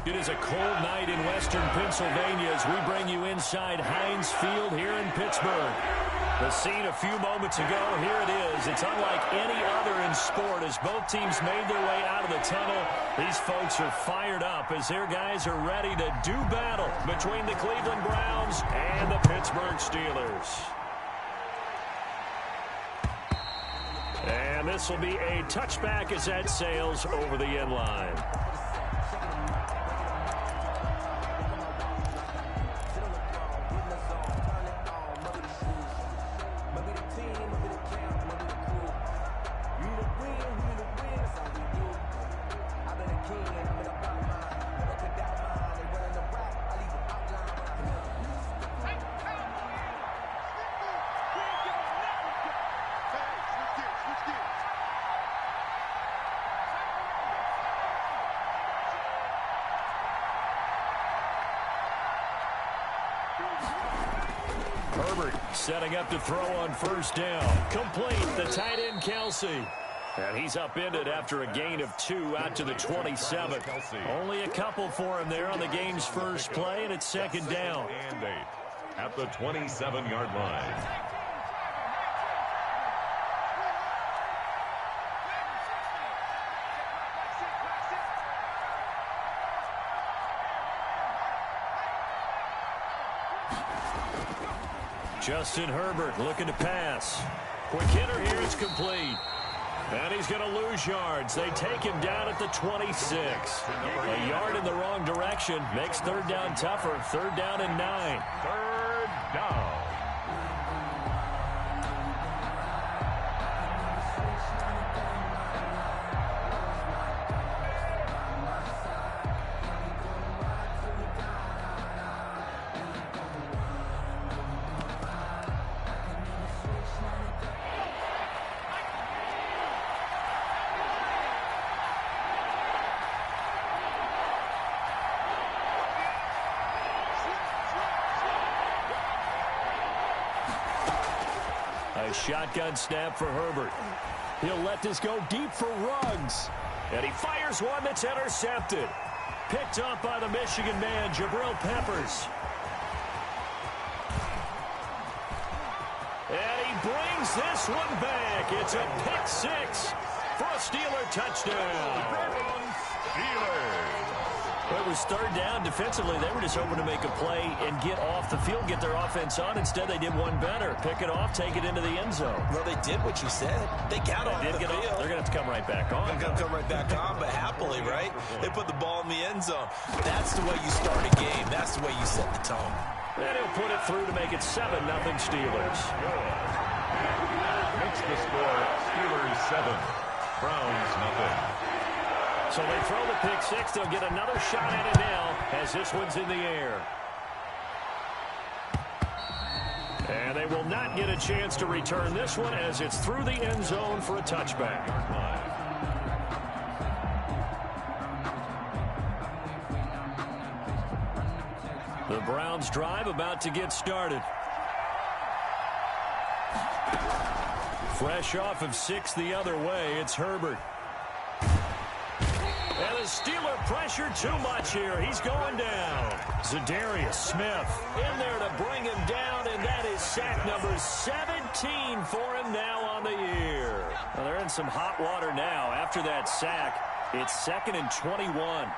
It is a cold night in western Pennsylvania as we bring you inside Heinz Field here in Pittsburgh. The scene a few moments ago, here it is. It's unlike any other in sport as both teams made their way out of the tunnel. These folks are fired up as their guys are ready to do battle between the Cleveland Browns and the Pittsburgh Steelers. And this will be a touchback as that sails over the end line. Herbert setting up to throw on first down. Complete, the tight end Kelsey. And he's upended after a gain of 2 out to the 27. Only a couple for him there on the game's first play, and it's second down. And 8 at the 27-yard line. Justin Herbert looking to pass. Quick hitter here, it's complete. And he's going to lose yards. They take him down at the 26. A yard in the wrong direction makes third down tougher. Third down and 9. Third down. A shotgun snap for Herbert. He'll let this go deep for Ruggs. And he fires one that's intercepted. Picked up by the Michigan man, Jabril Peppers. And he brings this one back. It's a pick 6 for a Steeler touchdown. Steelers. It was third down. Defensively, they were just hoping to make a play and get off the field, get their offense on. Instead, they did one better. Pick it off, take it into the end zone. Well, they did what you said. They got off the field. They're going to have to come right back on. They're going to come right back on, but happily, right? They put the ball in the end zone. That's the way you start a game. That's the way you set the tone. And he'll put it through to make it 7-0 Steelers. Makes the score Steelers 7, Browns nothing. So they throw the pick 6. They'll get another shot at it now as this one's in the air. And they will not get a chance to return this one as it's through the end zone for a touchback. The Browns drive about to get started. Fresh off of 6 the other way, it's Herbert. And the Steeler pressure too much here. He's going down. Za'Darius Smith in there to bring him down, and that is sack number 17 for him now on the year. Well, they're in some hot water now. After that sack, it's 2nd and 21.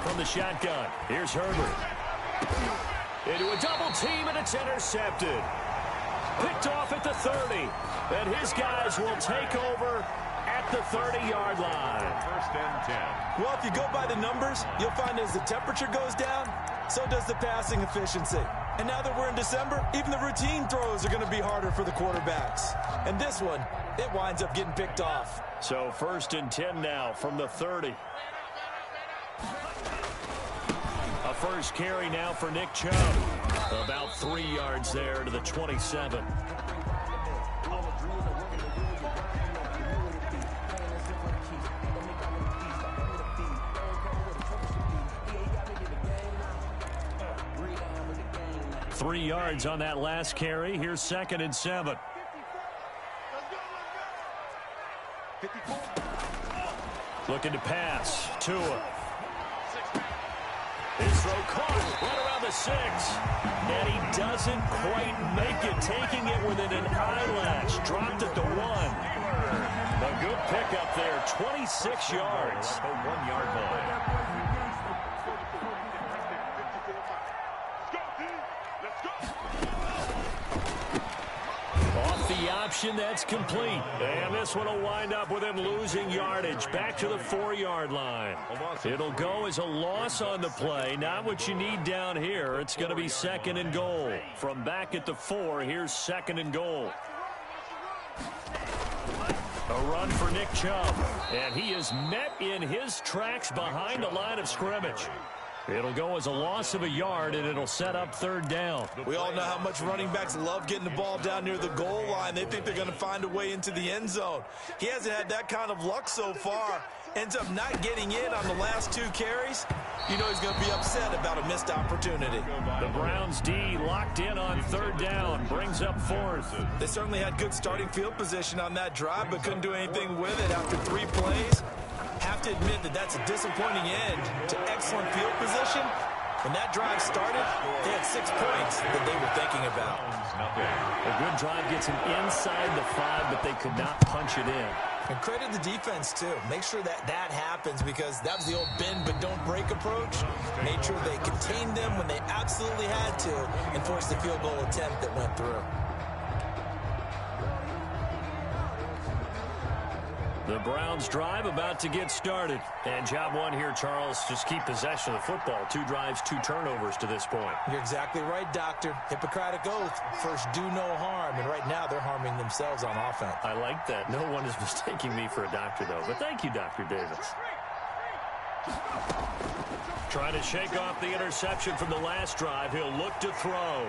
From the shotgun, here's Herbert. Into a double team, and it's intercepted. Picked off at the 30. And his guys will take over at the 30-yard line. 1st and 10. Well, if you go by the numbers, you'll find as the temperature goes down, so does the passing efficiency. And now that we're in December, even the routine throws are going to be harder for the quarterbacks. And this one, it winds up getting picked off. So 1st and 10 now from the 30. A first carry now for Nick Chubb. About 3 yards there to the 27. 3 yards on that last carry. Here's 2nd and 7. Looking to pass. Tua. His throw caught right around the 6. And he doesn't quite make it, taking it within an eyelash. Dropped at the 1. A good pickup there, 26 yards. The 1-yard line. Off the option, that's complete. And this one will wind up with him losing yardage back to the 4-yard line. It'll go as a loss on the play. Not what you need down here. It's going to be 2nd and goal. From back at the 4, here's 2nd and goal. A run for Nick Chubb. And he is met in his tracks behind the line of scrimmage. It'll go as a loss of a yard, and it'll set up 3rd down. We all know how much running backs love getting the ball down near the goal line. They think they're going to find a way into the end zone. He hasn't had that kind of luck so far. Ends up not getting in on the last 2 carries. You know he's going to be upset about a missed opportunity. The Browns D locked in on 3rd down. Brings up 4th. They certainly had good starting field position on that drive, but couldn't do anything with it after 3 plays. Have to admit that that's a disappointing end to excellent field position. When that drive started, they had 6 points that they were thinking about. A good drive gets them inside the 5, but they could not punch it in. And credit the defense, too. Make sure that that happens, because that was the old bend but don't break approach. Made sure they contained them when they absolutely had to and forced the field goal attempt that went through. The Browns drive about to get started. And job 1 here, Charles, just keep possession of the football. 2 drives, 2 turnovers to this point. You're exactly right, Doctor. Hippocratic oath. First, do no harm. And right now, they're harming themselves on offense. I like that. No one is mistaking me for a doctor, though. But thank you, Dr. Davis. Trying to shake off the interception from the last drive. He'll look to throw.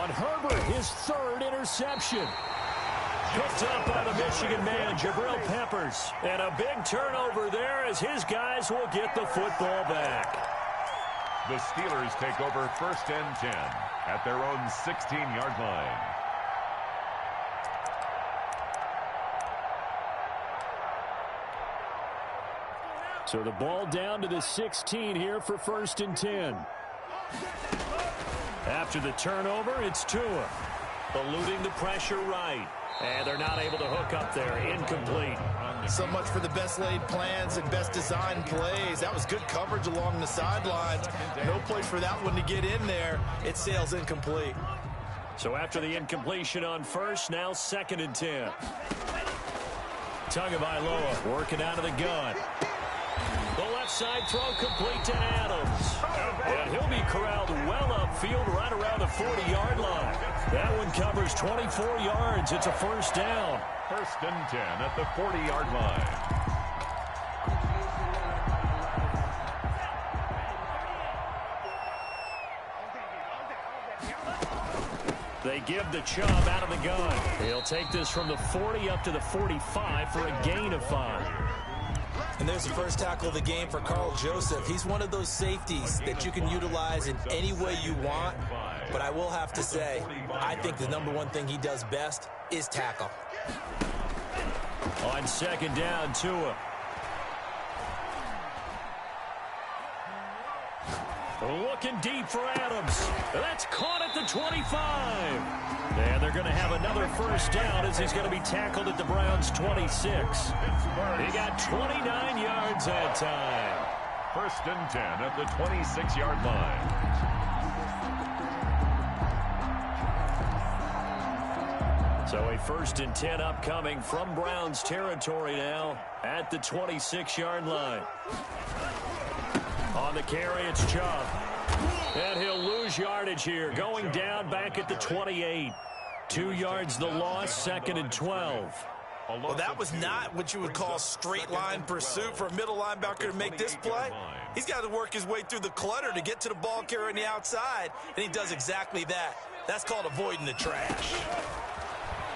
On Herbert, his 3rd interception. Picked up by the Michigan man, Jabril Peppers. And a big turnover there as his guys will get the football back. The Steelers take over 1st and 10 at their own 16-yard line. So the ball down to the 16 here for 1st and 10. After the turnover, it's Tua. Eluding the pressure right. And they're not able to hook up there. Incomplete. So much for the best laid plans and best designed plays. That was good coverage along the sidelines. No place for that one to get in there. It sails incomplete. So after the incompletion on 1st, now 2nd and 10. Tagovailoa working out of the gun. The left side throw complete to Adams. And he'll be corralled well upfield right around the 40-yard line. That one covers 24 yards. It's a 1st down. 1st and 10 at the 40-yard line. They give the Chubb out of the gun. He'll take this from the 40 up to the 45 for a gain of 5. And there's the first tackle of the game for Carl Joseph. He's one of those safeties that you can utilize in any way you want. But I will have to say, I think the #1 thing he does best is tackle. On 2nd down, Tua. Looking deep for Adams. That's caught at the 25. And they're going to have another 1st down as he's going to be tackled at the Browns' 26. He got 29 yards that time. 1st and 10 at the 26-yard line. So a 1st and 10 upcoming from Browns territory now at the 26-yard line. On the carry, it's Chubb. And he'll lose yardage here, going down back at the 28. 2 yards the loss, 2nd and 12. Well, that was not what you would call straight line pursuit for a middle linebacker to make this play. He's got to work his way through the clutter to get to the ball carrier on the outside, and he does exactly that. That's called avoiding the trash.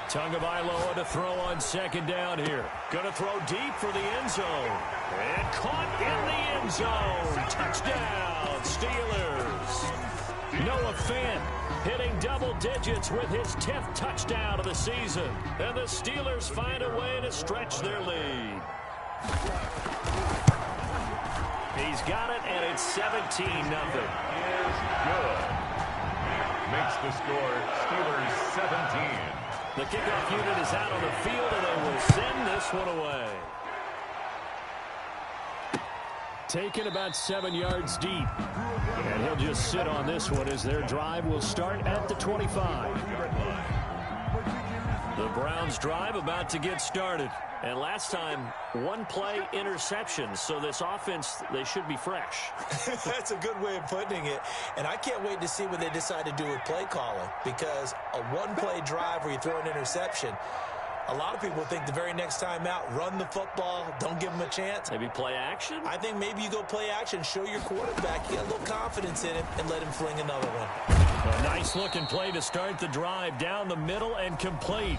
Tagovailoa to throw on 2nd down here. Going to throw deep for the end zone. And caught in the end zone. Touchdown, Steelers. Noah Fant hitting double digits with his 10th touchdown of the season. And the Steelers find a way to stretch their lead. He's got it, and it's 17-0. Is good. Makes the score Steelers 17. The kickoff unit is out on the field, and they will send this one away. Taken about 7 yards deep. And he'll just sit on this one as their drive will start at the 25. The Browns' drive about to get started. And last time, one play interception. So this offense, they should be fresh. That's a good way of putting it. And I can't wait to see what they decide to do with play calling. Because a one-play drive where you throw an interception, a lot of people think the very next time out, run the football, don't give them a chance. Maybe play action? I think maybe you go play action, show your quarterback you got a little confidence in it, and let him fling another one. A nice-looking play to start the drive down the middle and complete.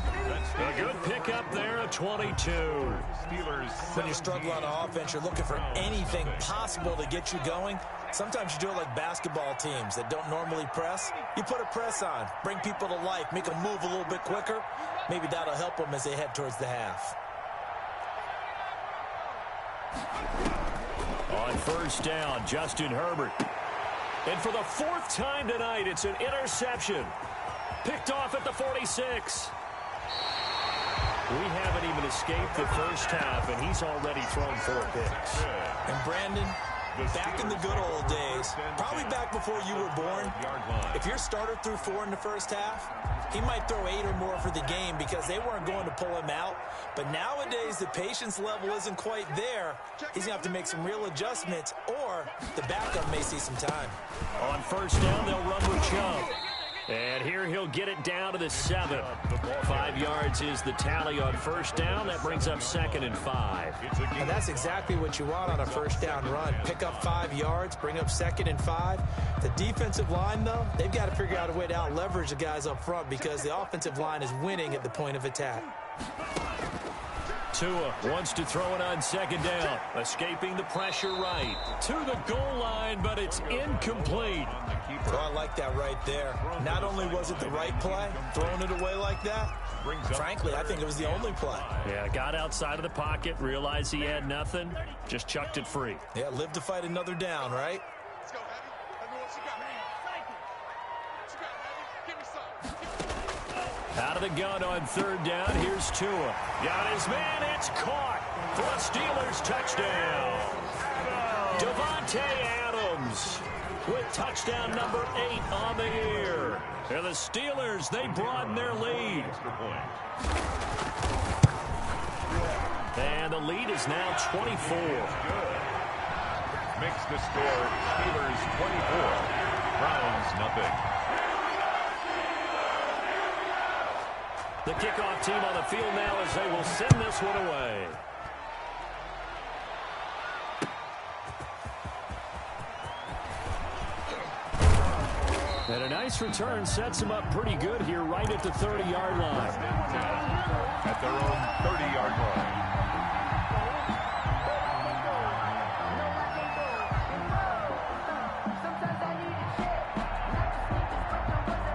A good pickup there at 22. Steelers. When you struggle on offense, you're looking for anything possible to get you going. Sometimes you do it like basketball teams that don't normally press. You put a press on, bring people to life, make them move a little bit quicker. Maybe that'll help them as they head towards the half. On first down, Justin Herbert. And for the fourth time tonight, it's an interception. Picked off at the 46. We haven't even escaped the first half, and he's already thrown 4 picks. And Brandon, back in the good old days, probably back before you were born, if your starter threw 4 in the first half, he might throw 8 or more for the game because they weren't going to pull him out. But nowadays, the patience level isn't quite there. He's going to have to make some real adjustments, or the backup may see some time. On first down, they'll run with Chubb. And here he'll get it down to the 7. 5 yards is the tally on first down. That brings up 2nd and 5. And that's exactly what you want on a first down run. Pick up 5 yards, bring up 2nd and 5. The defensive line, though, they've got to figure out a way to out-leverage the guys up front because the offensive line is winning at the point of attack. Tua wants to throw it on second down. Escaping the pressure right. To the goal line, but it's incomplete. Oh, I like that right there. Not only was it the right play, throwing it away like that, frankly, I think it was the only play. Yeah, got outside of the pocket, realized he had nothing, just chucked it free. Yeah, live to fight another down, right? Let's go, Heavy. Let me know what you got. What you got, Heavy? Give me some. Out of the gun on third down, here's Tua. Got his man, it's caught for a Steelers touchdown. Devontae Adams with touchdown number 8 on the year. And the Steelers, they broaden their lead. And the lead is now 24. Makes the score Steelers 24. Browns nothing. The kickoff team on the field now as they will send this one away. And a nice return sets them up pretty good here right at the 30-yard line. At their own 30-yard line.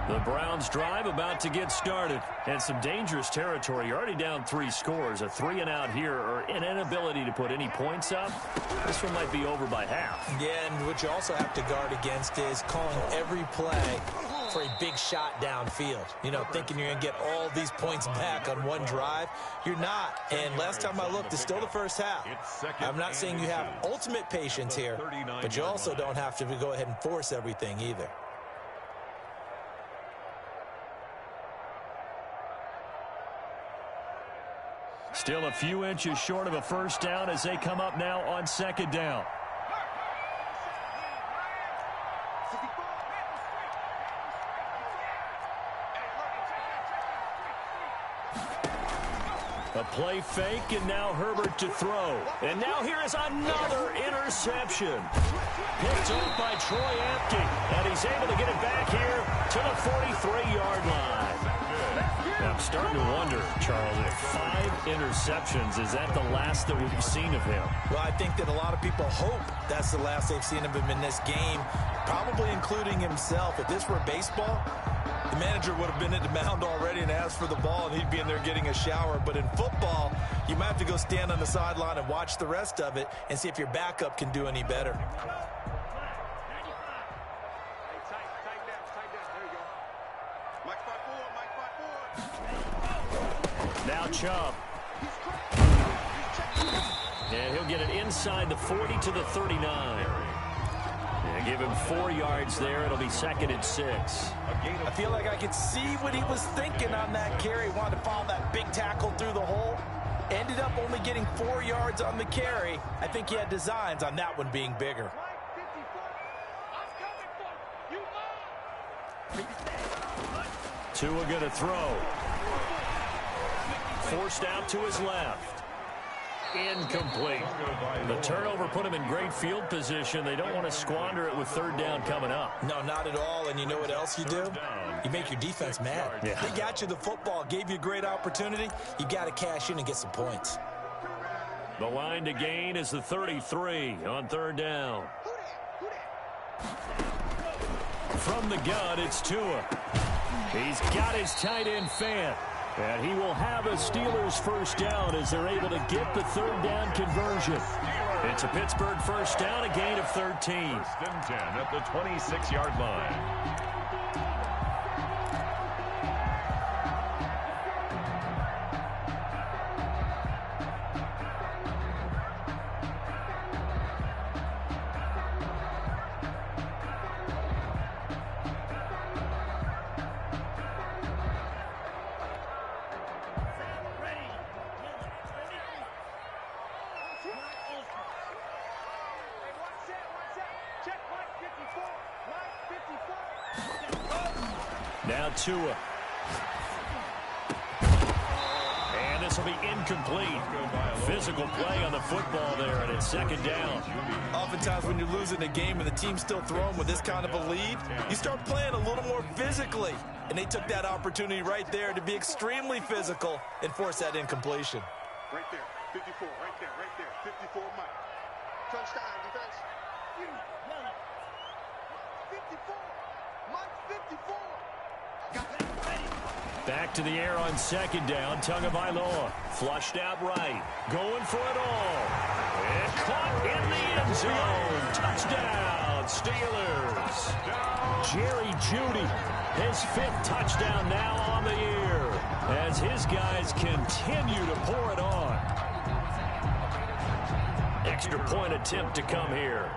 The Browns drive about to get started. And some dangerous territory. You're already down 3 scores. A 3-and-out here or an inability to put any points up. This one might be over by half. Yeah, and what you also have to guard against is calling every play for a big shot downfield. You know, thinking you're going to get all these points back on one drive. You're not. And last time I looked, it's still the first half. I'm not saying you have ultimate patience here, but you also don't have to go ahead and force everything either. Still a few inches short of a first down as they come up now on second down. A play fake, and now Herbert to throw. And now here is another interception. Picked off by Troy Apke, and he's able to get it back here to the 43-yard line. I'm starting to wonder, Charles, if 5 interceptions, is that the last that we've seen of him? Well, I think that a lot of people hope that's the last they've seen of him in this game, probably including himself. If this were baseball, the manager would have been at the mound already and asked for the ball, and he'd be in there getting a shower. But in football, you might have to go stand on the sideline and watch the rest of it and see if your backup can do any better. Now Chubb. And he'll get it inside the 40 to the 39. And give him 4 yards there. It'll be 2nd and 6. I feel like I could see what he was thinking on that carry. He wanted to follow that big tackle through the hole. Ended up only getting 4 yards on the carry. I think he had designs on that one being bigger. Tua going to throw. Forced out to his left. Incomplete. The turnover put him in great field position. They don't want to squander it with 3rd down coming up. No, not at all. And you know what else you do? You make your defense mad. Yeah. They got you the football, gave you a great opportunity. You got to cash in and get some points. The line to gain is the 33 on 3rd down. From the gun, it's Tua. He's got his tight end fan. And he will have a Steelers 1st down as they're able to get the 3rd down conversion. It's a Pittsburgh 1st down, a gain of 13. 1st and 10 at the 26-yard line. Now Tua. And this will be incomplete. Physical play on the football there, and it's 2nd down. Oftentimes when you're losing a game and the team's still throwing with this kind of a lead, you start playing a little more physically. And they took that opportunity right there to be extremely physical and force that incompletion. Right there, 54, right there, 54, Mike. Touchdown, defense. 54, Mike, 54. Back to the air on 2nd down. Tagovailoa flushed out right. Going for it all. And caught in the end zone. Touchdown, Steelers. Jerry Jeudy, his 5th touchdown now on the year as his guys continue to pour it on. Extra point attempt to come here.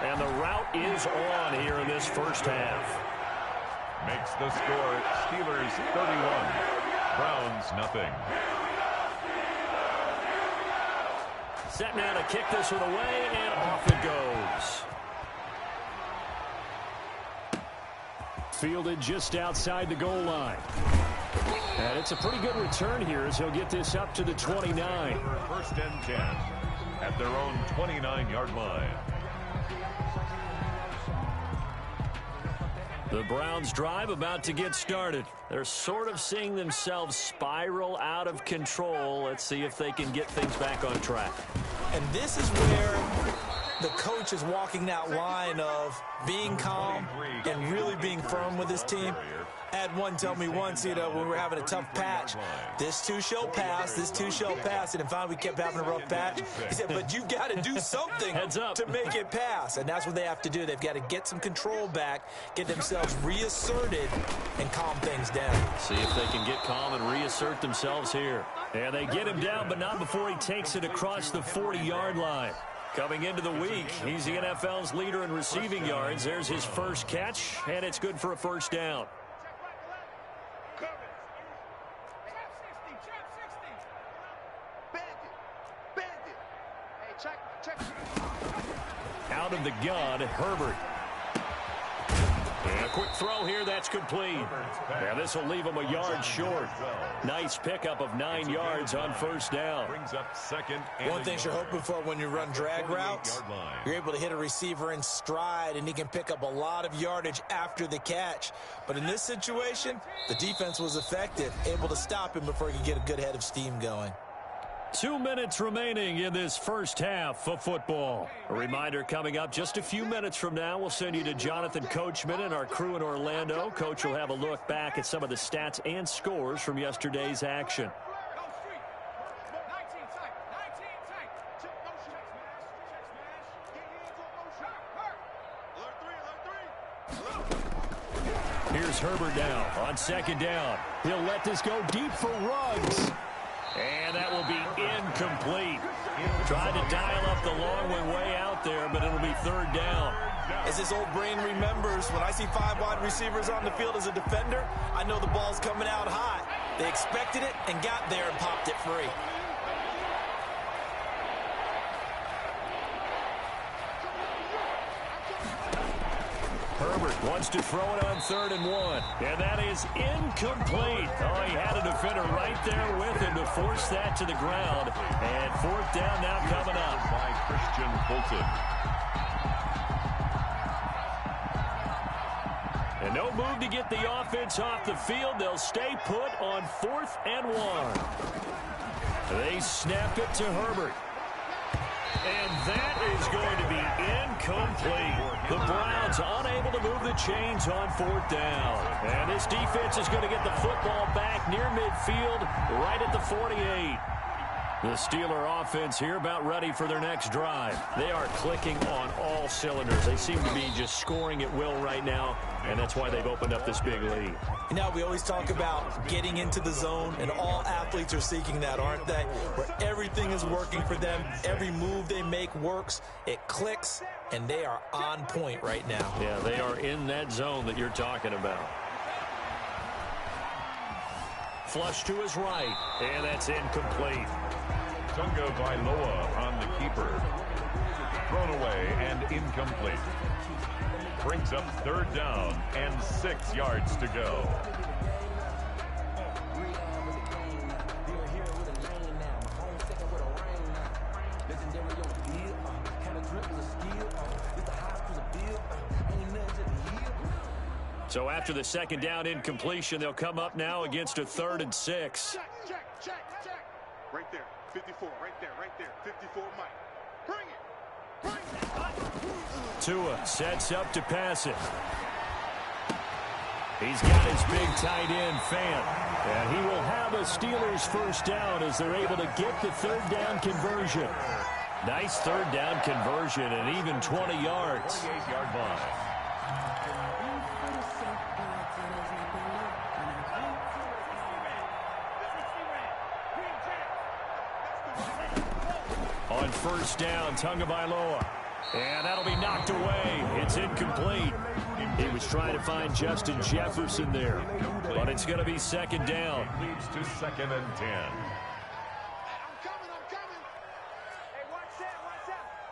And the route is on here in this 1st half. Makes the score Steelers 31, Browns nothing. Set now to kick this one away, and off it goes. Fielded just outside the goal line. And it's a pretty good return here as he'll get this up to the 29. 1st and 10 at their own 29-yard line. The Browns drive about to get started. They're sort of seeing themselves spiral out of control. Let's see if they can get things back on track. And this is where the coach is walking that line of being calm and really being firm with his team. I had one tell me once, when we were having a tough patch, this too shall pass, this too shall pass. And finally we kept having a rough patch. He said, but you got to do something to make it pass. And that's what they have to do. They've got to get some control back, get themselves reasserted, and calm things down. See if they can get calm and reassert themselves here. And they get him down, but not before he takes it across the 40-yard line. Coming into the week, he's the NFL's leader in receiving yards. There's his 1st catch, and it's good for a 1st down. Out of the gun, Herbert. And a quick throw here, that's complete. Now this will leave him a yard short. Nice pickup of 9 yards on first down. Brings up second. One thing you're hoping for when you run drag routes, you're able to hit a receiver in stride, and he can pick up a lot of yardage after the catch. But in this situation, the defense was effective, able to stop him before he could get a good head of steam going. 2 minutes remaining in this first half of football. A reminder coming up just a few minutes from now, we'll send you to Jonathan Coachman and our crew in Orlando. Coach will have a look back at some of the stats and scores from yesterday's action. Here's Herbert now on second down. He'll let this go deep for Ruggs. And that will be incomplete. Tried to dial up the long one way out there, but it'll be third down. As his old brain remembers, when I see 5 wide receivers on the field as a defender, I know the ball's coming out hot. They expected it and got there and popped it free. Herbert wants to throw it on 3rd and 1. And that is incomplete. Oh, he had a defender right there with him to force that to the ground. And 4th down now coming up. By Christian Fulton. And no move to get the offense off the field. They'll stay put on 4th and 1. They snap it to Herbert. And that is going to be incomplete. The Browns unable to move the chains on 4th down. And this defense is going to get the football back near midfield, right at the 48. The Steeler offense here about ready for their next drive. They are clicking on all cylinders. They seem to be just scoring at will right now, and that's why they've opened up this big lead. You know, we always talk about getting into the zone, and all athletes are seeking that, aren't they? Where everything is working for them. Every move they make works. It clicks, and they are on point right now. Yeah, they are in that zone that you're talking about. Flush to his right, and that's incomplete. Tunga Vailoa on the keeper. Thrown away and incomplete. Brings up 3rd down and 6 yards to go. So after the 2nd down incompletion, they'll come up now against a 3rd and 6. Check. Right there, 54, right there, 54, Mike. Bring it. Tua sets up to pass it. He's got his big tight end, Fant. And he will have a Steelers first down as they're able to get the 3rd down conversion. Nice 3rd down conversion and even 20 yards. 28-yard line. On first down, Tagovailoa. And that'll be knocked away. It's incomplete. He was trying to find Justin Jefferson there. But it's going to be 2nd down. Leads to 2nd and 10. I'm coming. Hey, watch that.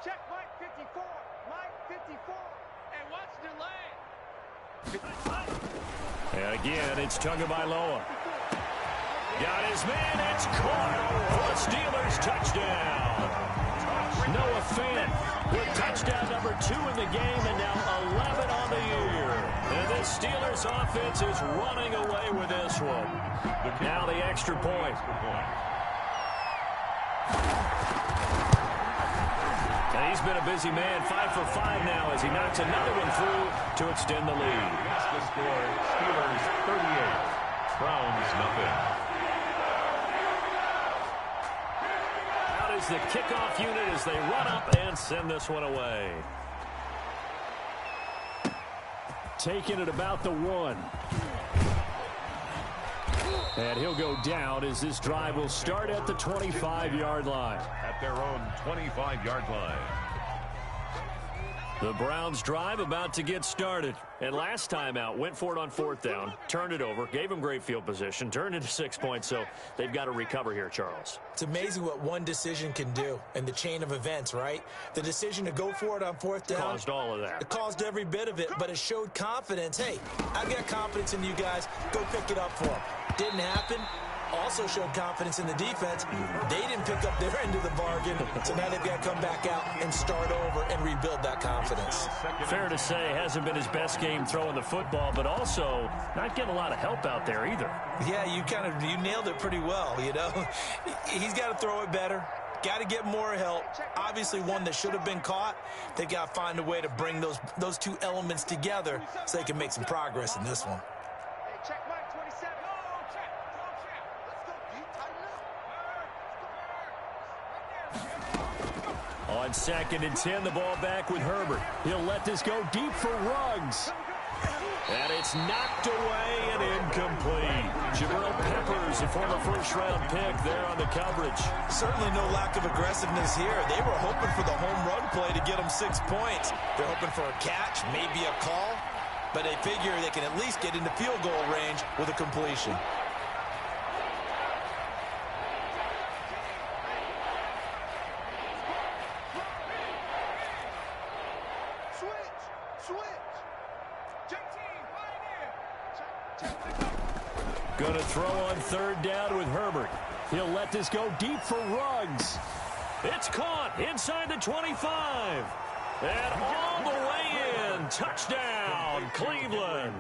Check Mike 54. Mike 54. Hey, watch the lane. And again, it's Tagovailoa. Got his man. It's caught for a Steelers touchdown. Noah Fant with touchdown number 2 in the game and now 11 on the year. And this Steelers offense is running away with this one. Now the extra point. And he's been a busy man, 5 for 5 now as he knocks another one through to extend the lead. That's the score. Steelers 38. Browns nothing. Is the kickoff unit as they run up and send this one away. Taking it about the 1. And he'll go down as this drive will start at the 25-yard line. At their own 25-yard line. The Browns drive about to get started. And last time out, went for it on 4th down, turned it over, gave them great field position, turned into 6 points, so they've got to recover here, Charles. It's amazing what one decision can do in the chain of events, right? The decision to go for it on 4th down. Caused all of that. It caused every bit of it, but it showed confidence. Hey, I've got confidence in you guys. Go pick it up for them. Didn't happen. Also showed confidence in the defense. They didn't pick up their end of the bargain, so now they've got to come back out and start over and rebuild that confidence. Fair to say, hasn't been his best game throwing the football, but also not getting a lot of help out there either. Yeah, you nailed it pretty well, you know. He's got to throw it better. Got to get more help. Obviously, one that should have been caught. They got to find a way to bring those two elements together so they can make some progress in this one. On 2nd and 10, the ball back with Herbert. He'll let this go deep for Ruggs. And it's knocked away and incomplete. Jabril Peppers, a former first-round pick there on the coverage. Certainly no lack of aggressiveness here. They were hoping for the home run play to get them 6 points. They're hoping for a catch, maybe a call, but they figure they can at least get into field goal range with a completion. Going to throw on 3rd down with Herbert. He'll let this go deep for Ruggs. It's caught inside the 25. And all the way in. Touchdown, Cleveland.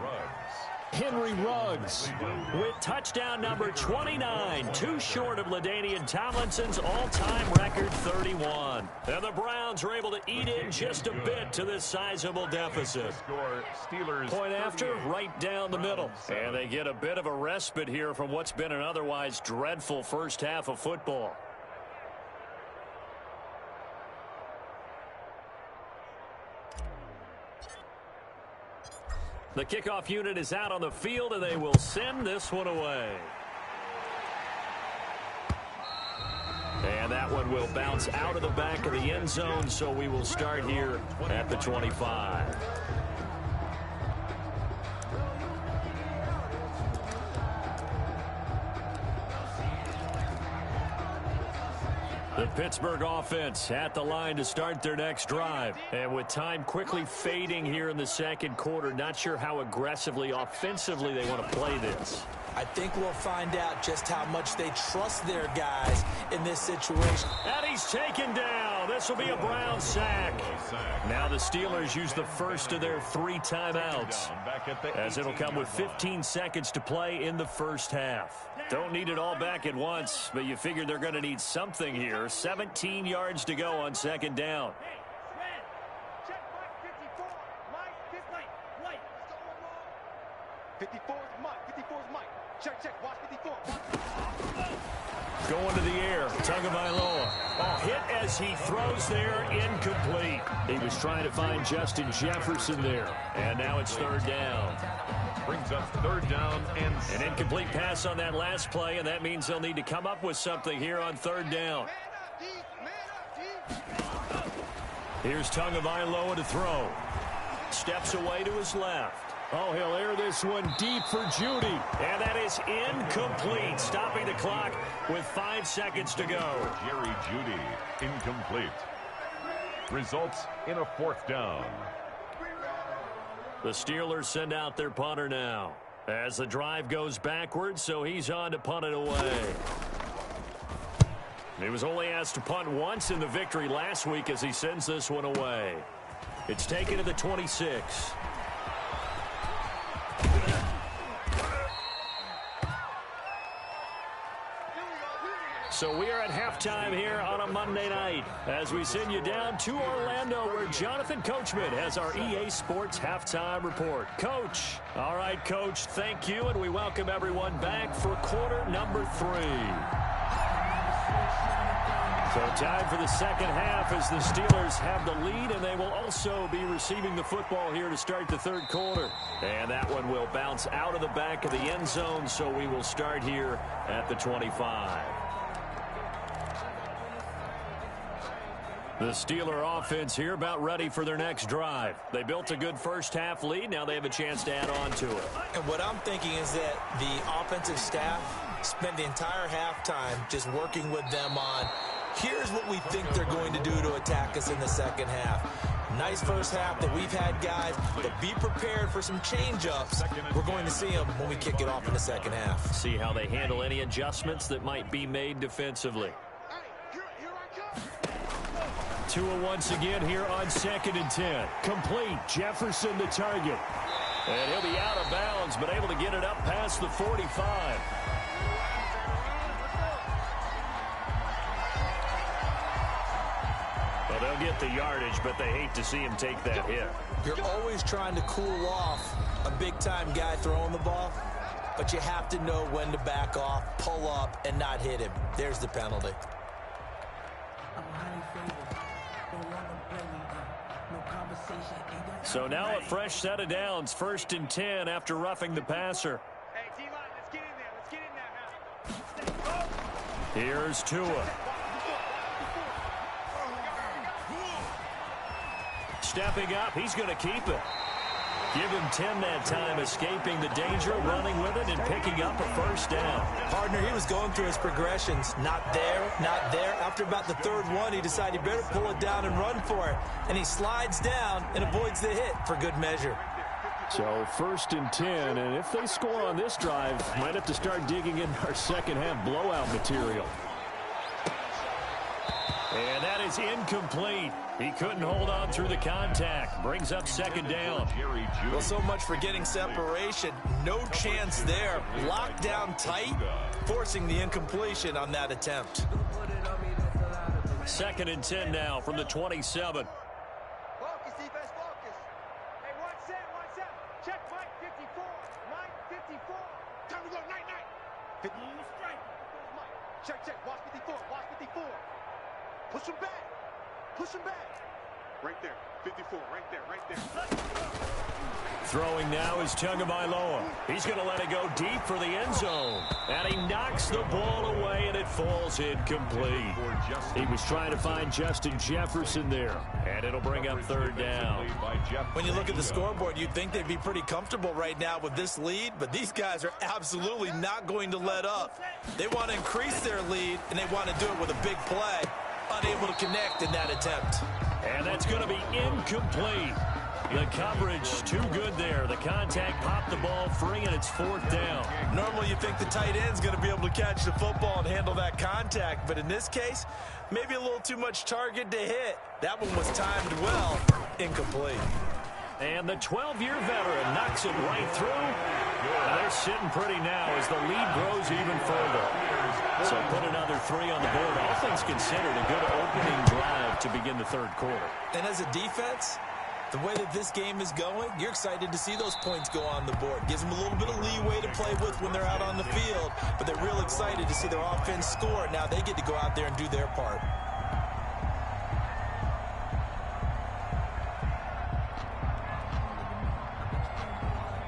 Henry Ruggs with touchdown number 29, too short of LaDainian Tomlinson's all-time record 31. And the Browns are able to eat in just a bit to this sizable deficit. Point after, right down the middle. And they get a bit of a respite here from what's been an otherwise dreadful first half of football. The kickoff unit is out on the field, and they will send this one away. And that one will bounce out of the back of the end zone, so we will start here at the 25. The Pittsburgh offense at the line to start their next drive. And with time quickly fading here in the second quarter, not sure how aggressively, offensively they want to play this. I think we'll find out just how much they trust their guys in this situation. And he's taken down. This will be a Brown sack. Now the Steelers use the first of their 3 timeouts, as it'll come with 15 seconds to play in the first half. Don't need it all back at once, but you figure they're going to need something here. 17 yards to go on 2nd down. 54 is Mike. 54 is Mike. Check. Watch 54. Going to the air. Tagovailoa. Oh, hit as he throws there. Incomplete. He was trying to find Justin Jefferson there. And now it's 3rd down. Brings up 3rd down and An incomplete pass on that last play, and that means they'll need to come up with something here on 3rd down. Here's Tagovailoa to throw. Steps away to his left. Oh, he'll air this one deep for Judy. And that is incomplete, stopping the clock with 5 seconds to go. Jerry Judy, incomplete. Results in a 4th down. The Steelers send out their punter now as the drive goes backwards, so he's on to punt it away. He was only asked to punt once in the victory last week as he sends this one away. It's taken to the 26. So we are at halftime here on a Monday night as we send you down to Orlando where Jonathan Coachman has our EA Sports Halftime Report. Coach. All right, Coach, thank you, and we welcome everyone back for quarter number 3. So time for the second half as the Steelers have the lead, and they will also be receiving the football here to start the 3rd quarter. And that one will bounce out of the back of the end zone, so we will start here at the 25. The Steeler offense here about ready for their next drive. They built a good first-half lead. Now they have a chance to add on to it. And what I'm thinking is that the offensive staff spent the entire halftime just working with them on, here's what we think they're going to do to attack us in the second half. Nice first half that we've had, guys, but be prepared for some change-ups. We're going to see them when we kick it off in the second half. See how they handle any adjustments that might be made defensively. Tua once again here on 2nd and 10. Complete. Jefferson the target. And he'll be out of bounds, but able to get it up past the 45. Well, they'll get the yardage, but they hate to see him take that hit. You're always trying to cool off a big-time guy throwing the ball, but you have to know when to back off, pull up, and not hit him. There's the penalty. So now a fresh set of downs, 1st and 10 after roughing the passer. Hey, D-line, let's get in there. Let's get in there now. Here's Tua. Stepping up, he's going to keep it. Give him 10 that time, escaping the danger, running with it, and picking up a first down. Partner, he was going through his progressions. Not there, not there. After about the third one, he decided he better pull it down and run for it. And he slides down and avoids the hit for good measure. So 1st and 10, and if they score on this drive, might have to start digging in our second half blowout material. And that is incomplete. He couldn't hold on through the contact. Brings up 2nd down. Well, so much for getting separation. No chance there. Locked down tight, forcing the incompletion on that attempt. 2nd and 10 now from the 27. Focus, defense, focus. Hey, one set. Check Mike 54. Mike 54. Time to go, night. Strike. Check. Watch 54. Watch 54. Push him back. Right there. 54. Right there. Throwing now is Tagovailoa. He's going to let it go deep for the end zone. And he knocks the ball away, and it falls incomplete. He was trying to find Justin Jefferson there. And it'll bring up 3rd down. When you look at the scoreboard, you'd think they'd be pretty comfortable right now with this lead, but these guys are absolutely not going to let up. They want to increase their lead, and they want to do it with a big play. Unable to connect in that attempt. And that's going to be incomplete. The coverage too good there. The contact popped the ball free, and it's 4th down. Normally you think the tight end's going to be able to catch the football and handle that contact, but in this case, maybe a little too much target to hit. That one was timed well. Incomplete. And the 12-year veteran knocks it right through. And they're sitting pretty now as the lead grows even further. So put another 3 on the board. All things considered, a good opening drive to begin the 3rd quarter. And as a defense, the way that this game is going, you're excited to see those points go on the board. Gives them a little bit of leeway to play with when they're out on the field. But they're real excited to see their offense score. Now they get to go out there and do their part.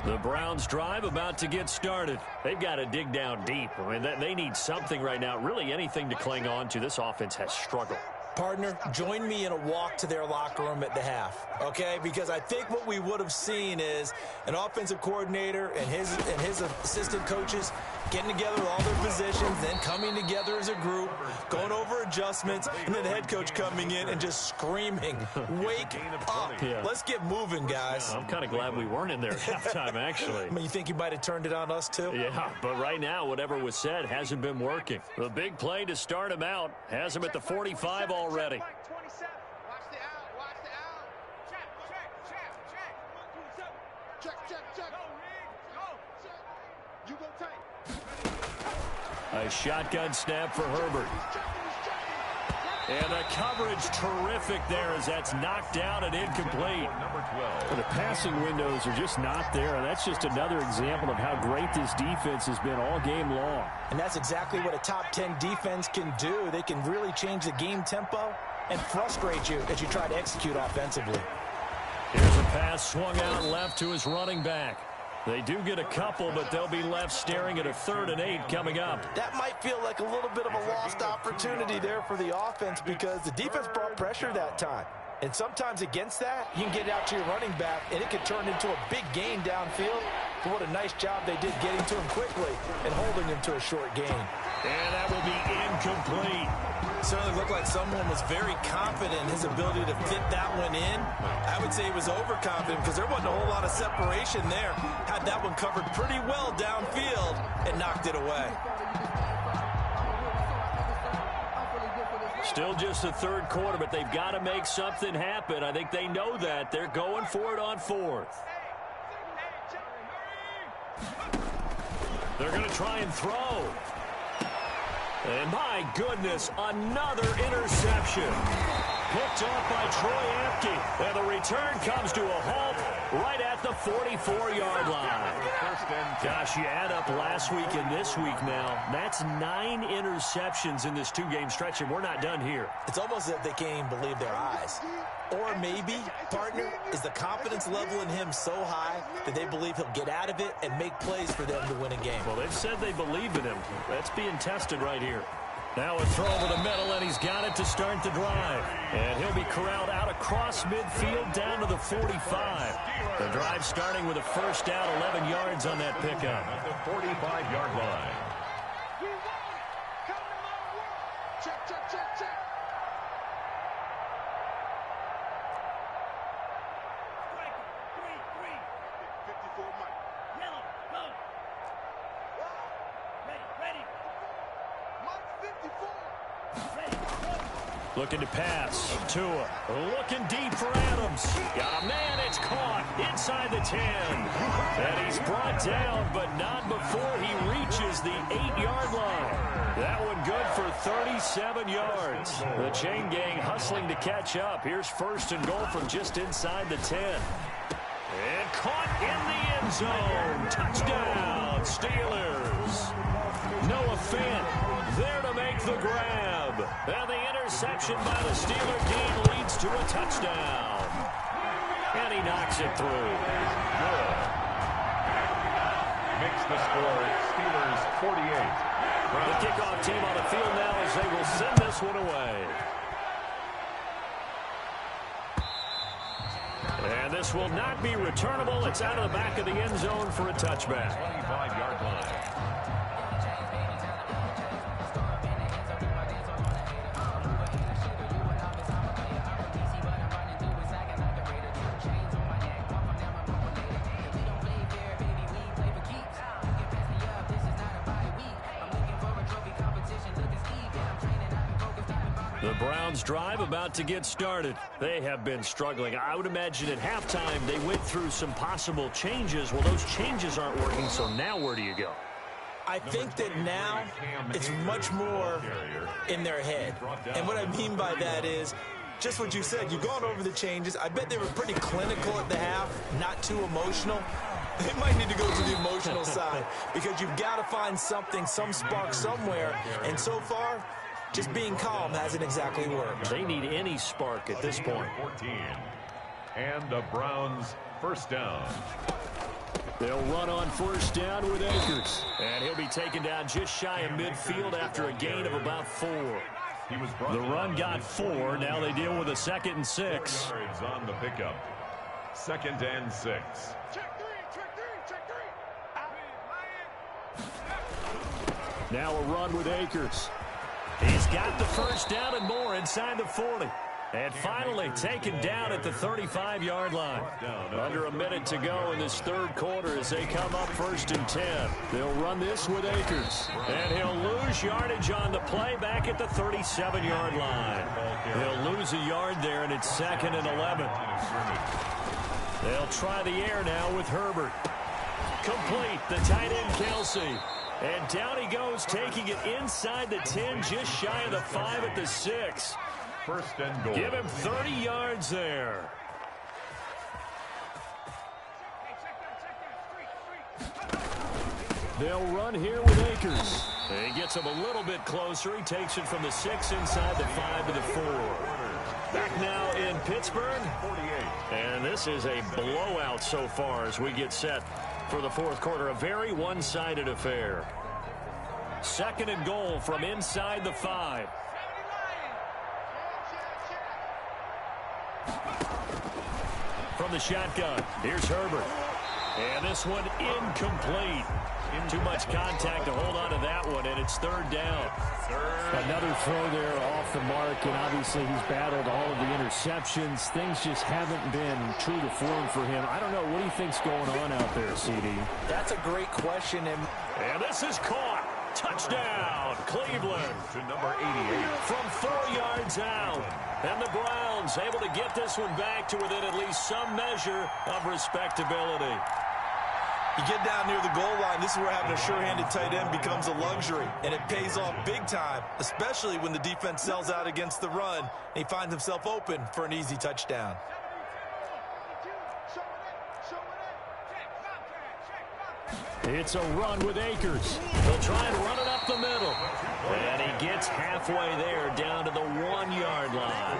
The Browns drive about to get started. They've got to dig down deep. I mean, they need something right now, really anything to cling on to. This offense has struggled. Partner, join me in a walk to their locker room at the half, okay? Because I think what we would have seen is an offensive coordinator and his assistant coaches getting together with all their positions, then coming together as a group, going over adjustments, and then the head coach coming in and just screaming, wake up. Yeah. Let's get moving, guys. I'm kind of glad we weren't in there at halftime, actually. I mean, you think you might have turned it on us, too? Yeah, but right now, whatever was said hasn't been working. The big play to start him out has him at the 45 already. Mike 27. Watch the out. Check. Go. You go tight. A shotgun snap for Herbert. And the coverage terrific there as that's knocked down and incomplete. Number 12. The passing windows are just not there, and that's just another example of how great this defense has been all game long. And that's exactly what a top 10 defense can do. They can really change the game tempo and frustrate you as you try to execute offensively. Here's a pass swung out left to his running back. They do get a couple, but they'll be left staring at a 3rd and 8 coming up. That might feel like a little bit of a lost opportunity there for the offense because the defense brought pressure that time. And sometimes against that, you can get it out to your running back, and it could turn into a big gain downfield. But what a nice job they did getting to him quickly and holding him to a short gain. And that will be incomplete. Certainly looked like someone was very confident in his ability to fit that one in. I would say he was overconfident because there wasn't a whole lot of separation there. Had that one covered pretty well downfield and knocked it away. Still just the 3rd quarter, but they've got to make something happen. I think they know that. They're going for it on 4th. They're going to try and throw. And my goodness, another interception. Picked off by Troy Apke. And the return comes to a halt right at the 44-yard line. Gosh, you add up last week and this week now. That's 9 interceptions in this 2-game stretch, and we're not done here. It's almost as if they can't even believe their eyes. Or maybe, partner, is the confidence level in him so high that they believe he'll get out of it and make plays for them to win a game. Well, they've said they believe in him. That's being tested right here. Now a throw over the middle, and he's got it to start the drive. And he'll be corralled out across midfield down to the 45. The drive starting with a first down, 11 yards on that pickup. At the 45-yard line. Check, check, check, check. Looking to pass. Tua looking deep for Adams. Got a man. It's caught inside the 10. And he's brought down, but not before he reaches the 8-yard line. That one good for 37 yards. The chain gang hustling to catch up. Here's 1st and goal from just inside the 10. And caught in the end zone. Touchdown, Steelers. Noah Fant there to make the grab. And the interception by the Steeler Dean leads to a touchdown. And he knocks it through. Good. Makes the score Steelers 48. The kickoff team on the field now as they will send this one away. And this will not be returnable. It's out of the back of the end zone for a touchback. 25-yard line. The Browns drive about to get started. They have been struggling. I would imagine at halftime they went through some possible changes. Well, those changes aren't working, so now where do you go? I think that now it's much more in their head. And what I mean by that is just what you said. You've gone over the changes. I bet they were pretty clinical at the half, not too emotional. They might need to go to the emotional side because you've got to find something, some spark somewhere. And so far, just being calm hasn't exactly worked. They need any spark at this point. 14. And the Browns first down. They'll run on first down with Akers. And he'll be taken down just shy of midfield after a gain of about 4. The run got 4. Now they deal with a 2nd and 6. Yards on the pickup. 2nd and 6. Check three. Now a run with Akers. He's got the first down and more inside the 40. And finally taken down at the 35-yard line. Under a minute to go in this 3rd quarter as they come up 1st and 10. They'll run this with Akers. And he'll lose yardage on the play back at the 37-yard line. He'll lose a yard there, and it's 2nd and 11. They'll try the air now with Herbert. Complete, the tight end Kelsey. And down he goes, taking it inside the 10, just shy of the 5 at the 6. 1st and goal. Give him 30 yards there. They'll run here with Akers. He gets him a little bit closer. He takes it from the 6 inside the 5 to the 4. Back now in Pittsburgh. 48. And this is a blowout so far as we get set for the fourth quarter. A very one-sided affair. Second and goal from inside the 5. From the shotgun, here's Herbert. And this one incomplete. Too much contact to hold on to that one, and it's third down. Another throw there off the mark, and obviously he's battled all of the interceptions. Things just haven't been true to form for him. I don't know. What do you think's going on out there, CD? That's a great question. And this is caught. Touchdown, Cleveland. To number 88. From 4 yards out. And the Browns able to get this one back to within at least some measure of respectability. You get down near the goal line, this is where having a sure-handed tight end becomes a luxury, and it pays off big time, especially when the defense sells out against the run, and he finds himself open for an easy touchdown. It's a run with Akers. They'll try and run it up the middle. And he gets halfway there down to the 1-yard line.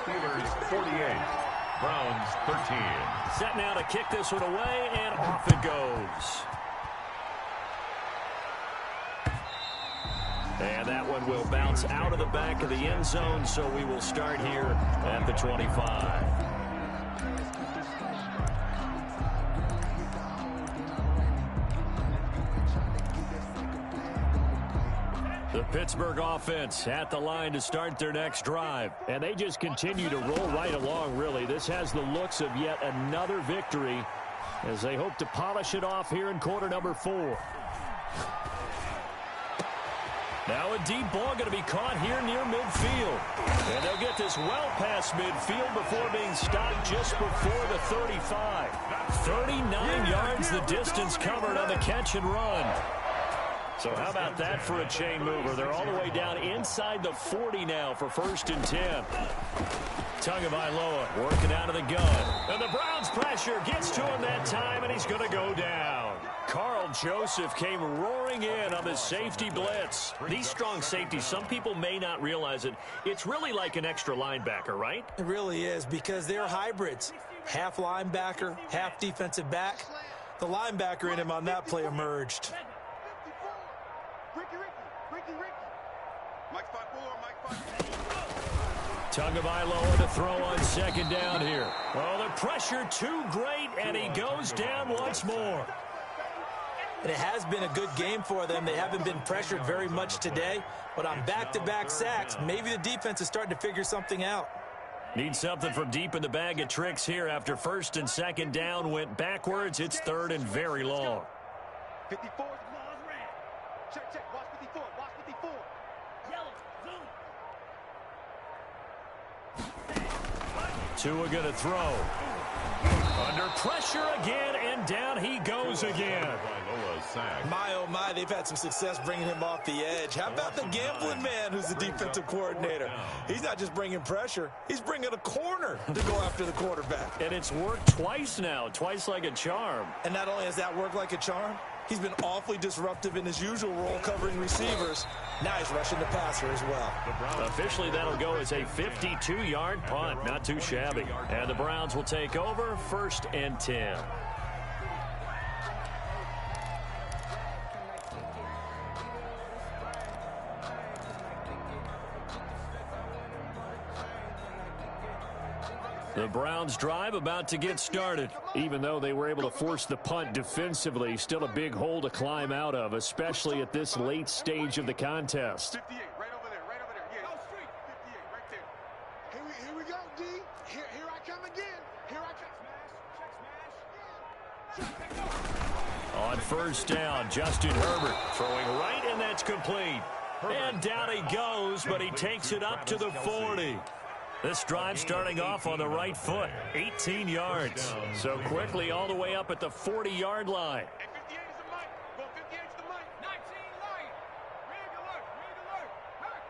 Steelers 48. Browns 13. Set now to kick this one away, and off it goes. And that one will bounce out of the back of the end zone, so we will start here at the 25. The Pittsburgh offense at the line to start their next drive. And they just continue to roll right along, really. This has the looks of yet another victory as they hope to polish it off here in quarter number 4. Now a deep ball going to be caught here near midfield. And they'll get this well past midfield before being stopped just before the 35. 39 yards the distance covered on the catch and run. So how about that for a chain mover? They're all the way down inside the 40 now for 1st and 10. Tagovailoa working out of the gun. And the Browns pressure gets to him that time, and he's going to go down. Carl Joseph came roaring in on the safety blitz. These strong safeties, some people may not realize it. It's really like an extra linebacker, right? It really is, because they're hybrids. Half linebacker, half defensive back. The linebacker in him on that play emerged. Tagovailoa to throw on second down here. Oh, the pressure too great, and he goes down once more. And it has been a good game for them. They haven't been pressured very much today, but on back-to-back sacks, maybe the defense is starting to figure something out. Need something from deep in the bag of tricks here after 1st and 2nd down went backwards. It's 3rd and very long. 54. Check. Watch 54. Watch 54. Tua going to throw. Under pressure again, and down he goes again. My, oh my, they've had some success bringing him off the edge. How about the gambling man who's the defensive coordinator? He's not just bringing pressure, he's bringing a corner to go after the quarterback. And it's worked twice now, twice like a charm. And not only has that worked like a charm, he's been awfully disruptive in his usual role covering receivers. Now he's rushing the passer as well. Officially, that'll go as a 52-yard punt. Not too shabby. And the Browns will take over 1st and 10. The Browns drive about to get started. Even though they were able to force the punt defensively, still a big hole to climb out of, especially at this late stage of the contest. 58, right over there. Yeah. Go straight. 58, right there. Here we go, D. Here I come again. Here I come. On 1st down, Justin Herbert throwing right, and that's complete. And down he goes, but he takes it up to the 40. This drive starting off on the right foot, 18 yards. So quickly all the way up at the 40-yard line. Hey, 58 is the mic. Go 58 is the mic. 19 light. Rig alert.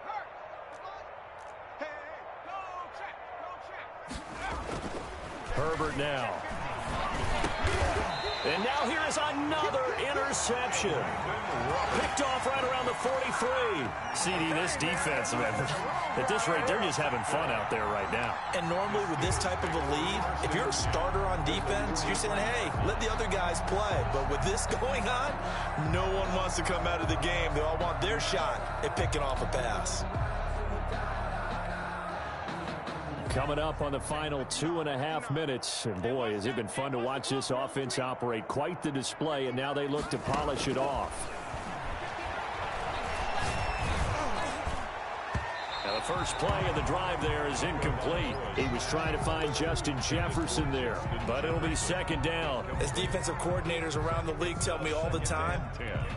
Hurt. Hey, go check. Herbert now. And now here is another interception. Picked off right around the 43. CD, this defense, at this rate, they're just having fun out there right now. And normally with this type of a lead, if you're a starter on defense, you're saying, hey, let the other guys play. But with this going on, no one wants to come out of the game. They all want their shot at picking off a pass. Coming up on the final 2.5 minutes. And boy, has it been fun to watch this offense operate. Quite the display, and now they look to polish it off. Now the first play of the drive there is incomplete. He was trying to find Justin Jefferson there. But it'll be second down. As defensive coordinators around the league tell me all the time,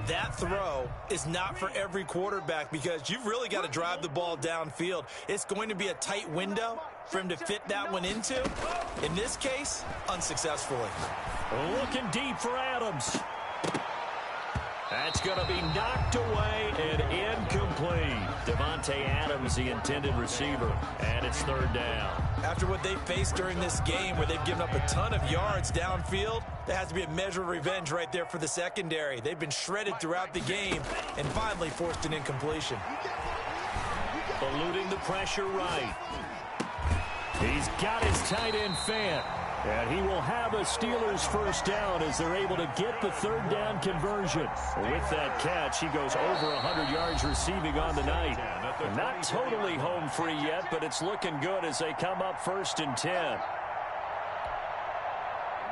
that throw is not for every quarterback because you've really got to drive the ball downfield. It's going to be a tight window for him to fit that one into. In this case, unsuccessfully. Looking deep for Adams. That's going to be knocked away and incomplete. Devontae Adams, the intended receiver, and it's third down. After what they faced during this game where they've given up a ton of yards downfield, there has to be a measure of revenge right there for the secondary. They've been shredded throughout the game and finally forced an incompletion. Eluding the pressure right. He's got his tight end fan. And he will have a Steelers first down as they're able to get the third down conversion. With that catch, he goes over 100 yards receiving on the night. Not totally home free yet, but it's looking good as they come up 1st and 10.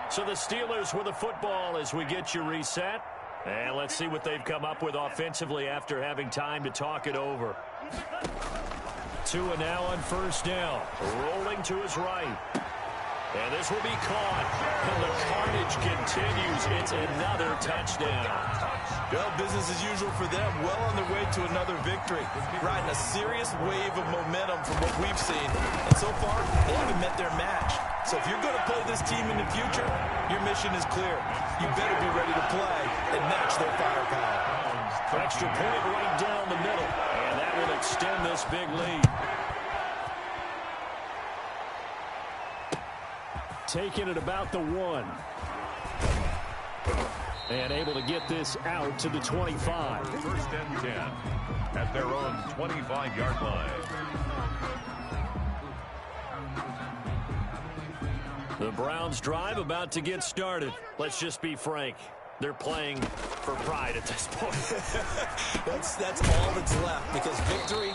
So the Steelers with the football as we get you reset. And let's see what they've come up with offensively after having time to talk it over. Tua now on first down. Rolling to his right. And this will be caught. And the carnage continues. It's another touchdown. Well, business as usual for them. Well on their way to another victory. Riding a serious wave of momentum from what we've seen. And so far, they haven't met their match. So if you're going to play this team in the future, your mission is clear. You better be ready to play and match their firepower. Extra point right down the middle. And that will extend this big lead. Taking it about the 1. And able to get this out to the 25. 1st and 10 at their own 25-yard line. The Browns drive about to get started. Let's just be frank. They're playing for pride at this point. That's all that's left because victory,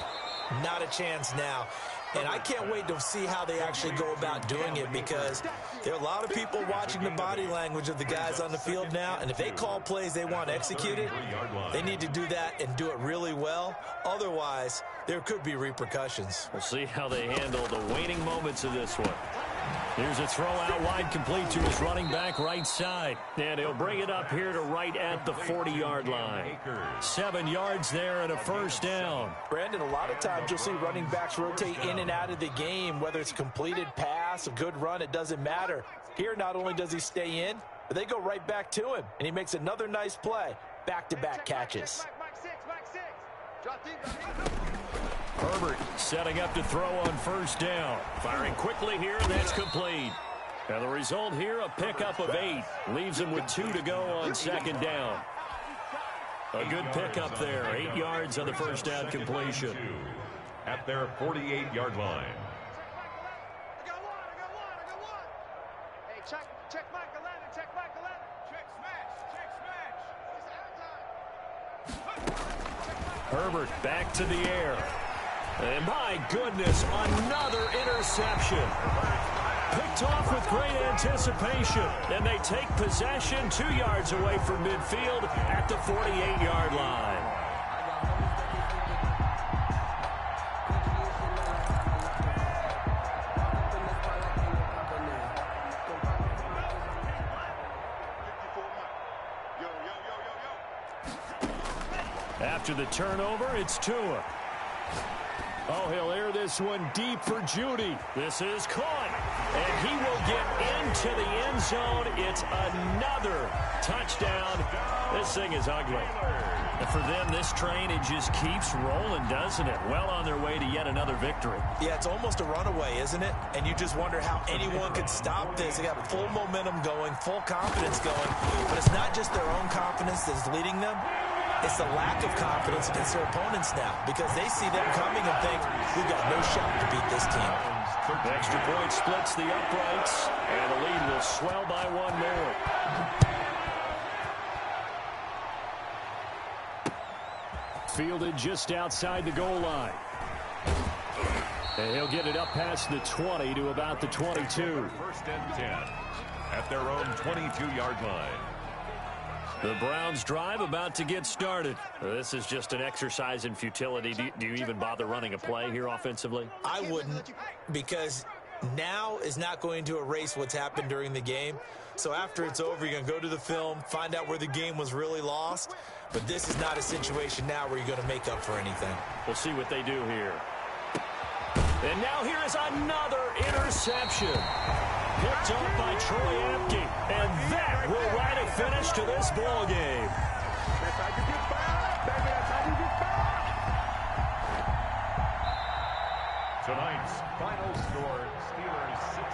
not a chance now. And I can't wait to see how they actually go about doing it because there are a lot of people watching the body language of the guys on the field now. And if they call plays they want executed, they need to do that and do it really well. Otherwise, there could be repercussions. We'll see how they handle the waning moments of this one. Here's a throw out wide complete to his running back right side. And he'll bring it up here to right at the 40-yard line. 7 yards there and a first down. Brandon, a lot of times you'll see running backs rotate in and out of the game, whether it's a completed pass, a good run, it doesn't matter. Here, not only does he stay in, but they go right back to him. And he makes another nice play. Back-to-back catches. Herbert setting up to throw on first down. Firing quickly here, and that's complete. And the result here, a pickup of 8. Leaves him with 2 to go on second down. A good pickup there. 8 yards on the first down completion. At their 48-yard line. I got one. Hey, check Mike 11, check Mike 11. Check smash. Herbert back to the air. And my goodness, another interception. Picked off with great anticipation. And they take possession 2 yards away from midfield at the 48-yard line. After the turnover, it's Tua. Oh, he'll air this one deep for Judy. This is caught. And he will get into the end zone. It's another touchdown. This thing is ugly. And for them, this train, it just keeps rolling, doesn't it? Well on their way to yet another victory. Yeah, it's almost a runaway, isn't it? And you just wonder how anyone could stop this. They got full momentum going, full confidence going. But it's not just their own confidence that's leading them. It's the lack of confidence against their opponents now, because they see them coming and think, we've got no shot to beat this team. The extra point splits the uprights, and the lead will swell by one more. Fielded just outside the goal line. And he'll get it up past the 20 to about the 22. First and 10 at their own 22-yard line. The Browns drive about to get started. This is just an exercise in futility. Do you even bother running a play here offensively? I wouldn't, because now is not going to erase what's happened during the game. So after it's over, you're going to go to the film, find out where the game was really lost. But this is not a situation now where you're going to make up for anything. We'll see what they do here. And now here is another interception. Picked up by Troy Apke. And that will write a finish to this ball game. Tonight's final score, Steelers 6,